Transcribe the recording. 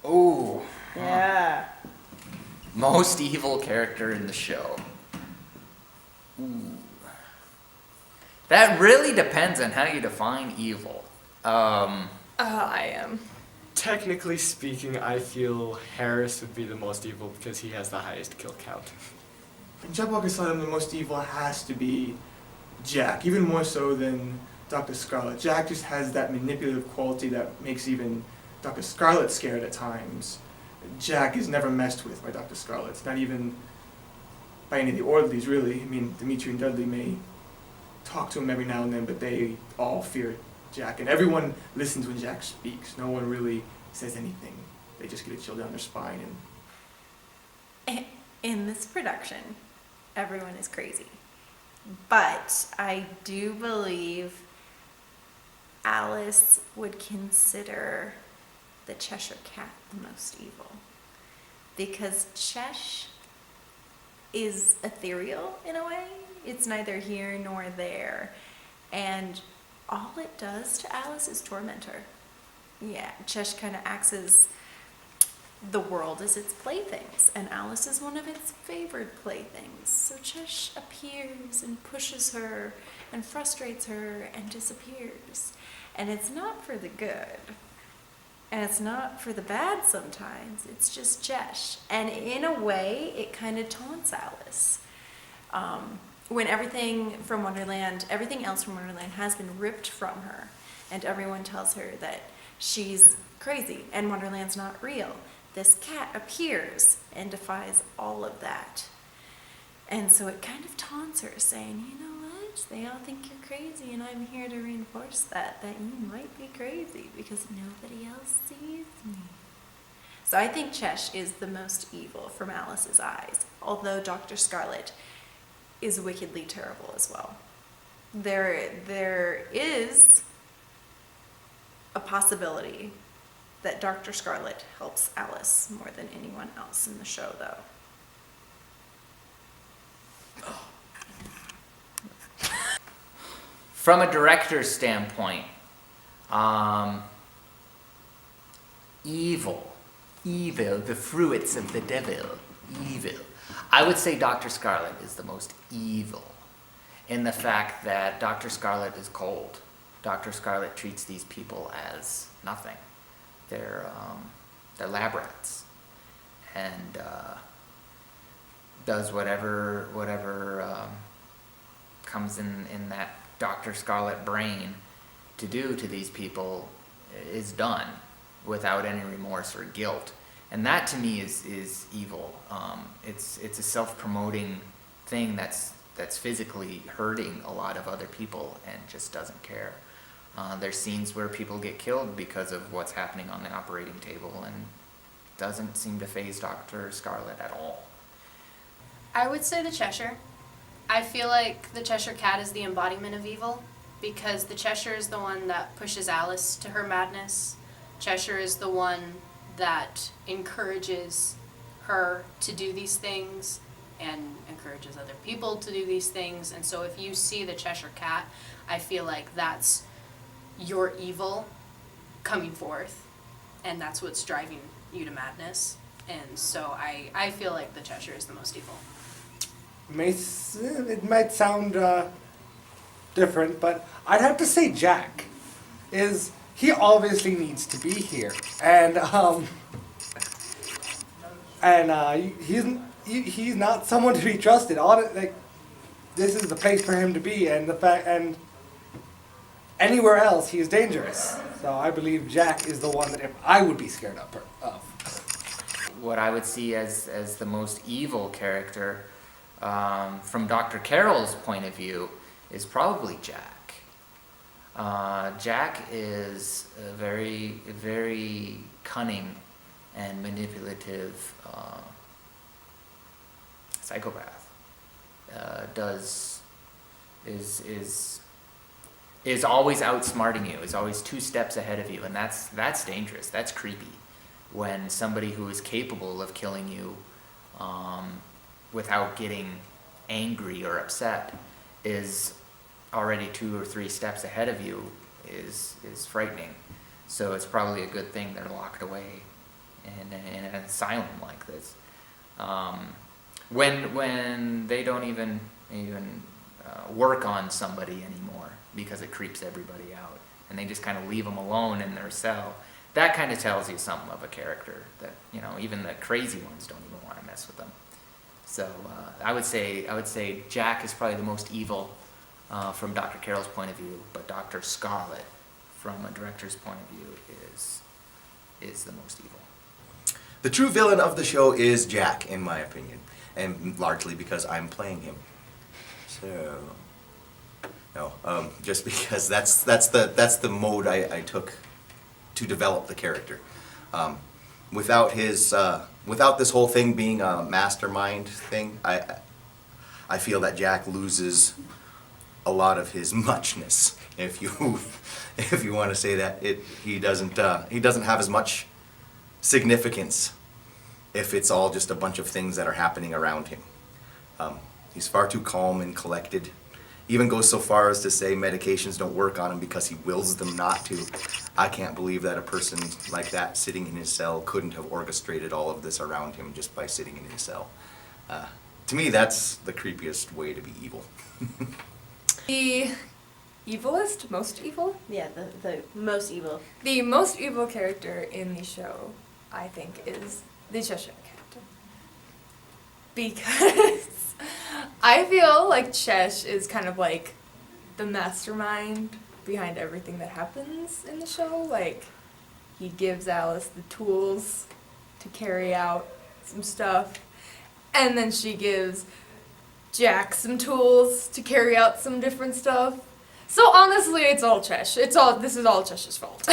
Ooh. Yeah. Most evil character in the show. Ooh. That really depends on how you define evil. I am. Technically speaking, I feel Harris would be the most evil because he has the highest kill count. In JabberWock Asylum, the most evil has to be Jack, even more so than Dr. Scarlet. Jack just has that manipulative quality that makes even Dr. Scarlet scared at times. Jack is never messed with by Dr. Scarlet, not even by any of the orderlies, really. I mean, Dimitri and Dudley may talk to him every now and then, but they all fear Jack. And everyone listens when Jack speaks. No one really says anything. They just get a chill down their spine. And In this production, everyone is crazy. But I do believe Alice would consider the Cheshire Cat the most evil. Because Chesh is ethereal in a way. It's neither here nor there. And all it does to Alice is torment her. Yeah, Chesh kind of acts as the world is its playthings, and Alice is one of its favored playthings. So Chesh appears and pushes her and frustrates her and disappears. And it's not for the good. And it's not for the bad sometimes. It's just Chesh. And in a way, it kind of taunts Alice. When everything else from Wonderland has been ripped from her, and everyone tells her that she's crazy and Wonderland's not real, this cat appears and defies all of that. And so it kind of taunts her, saying, you know what, they all think you're crazy, and I'm here to reinforce that you might be crazy because nobody else sees me. So I think Chesh is the most evil from Alice's eyes, although Dr. Scarlet is wickedly terrible as well. There is a possibility that Dr. Scarlet helps Alice more than anyone else in the show, though. From a director's standpoint, evil, the fruits of the devil, evil. I would say Dr. Scarlet is the most evil in the fact that Dr. Scarlet is cold. Dr. Scarlet treats these people as nothing. They're lab rats, and does whatever comes in that Dr. Scarlet brain to do to these people is done without any remorse or guilt. And that to me is evil. It's a self-promoting thing that's physically hurting a lot of other people and just doesn't care. There's scenes where people get killed because of what's happening on the operating table, and doesn't seem to faze Dr. Scarlet at all. I would say the Cheshire. I feel like the Cheshire Cat is the embodiment of evil, because the Cheshire is the one that pushes Alice to her madness. Cheshire is the one that encourages her to do these things and encourages other people to do these things. And so if you see the Cheshire Cat, I feel like that's your evil coming forth, and that's what's driving you to madness. And so I feel like the Cheshire is the most evil. It might sound different, but I'd have to say Jack he obviously needs to be here, and he's not someone to be trusted. This is the place for him to be, and anywhere else he is dangerous. So I believe Jack is the one that I would be scared of. What I would see as the most evil character from Dr. Carroll's point of view is probably Jack. Jack is a very, very cunning and manipulative psychopath. Is always outsmarting you, is always 2 steps ahead of you, and that's dangerous. That's creepy. When somebody who is capable of killing you without getting angry or upset is already 2 or 3 steps ahead of you is frightening. So it's probably a good thing they're locked away in an asylum like this. When they don't even work on somebody anymore because it creeps everybody out, and they just kind of leave them alone in their cell. That kind of tells you something of a character, that, you know, even the crazy ones don't even want to mess with them. So I would say Jack is probably the most evil from Dr. Carroll's point of view, but Dr. Scarlet, from a director's point of view, is the most evil. The true villain of the show is Jack, in my opinion, and largely because I'm playing him. So, no, just because that's the mode I took to develop the character. Without this whole thing being a mastermind thing, I feel that Jack loses a lot of his muchness, if you want to say that. He doesn't have as much significance if it's all just a bunch of things that are happening around him. He's far too calm and collected. Even goes so far as to say medications don't work on him because he wills them not to. I can't believe that a person like that sitting in his cell couldn't have orchestrated all of this around him just by sitting in his cell. To me, that's the creepiest way to be evil. The evilest, most evil? Yeah, the most evil. The most evil character in the show, I think, is the Cheshire Cat. Because I feel like Chesh is kind of like the mastermind behind everything that happens in the show. Like, he gives Alice the tools to carry out some stuff, and then she gives Jack some tools to carry out some different stuff. So honestly, it's all Chesh. This is all Chesh's fault.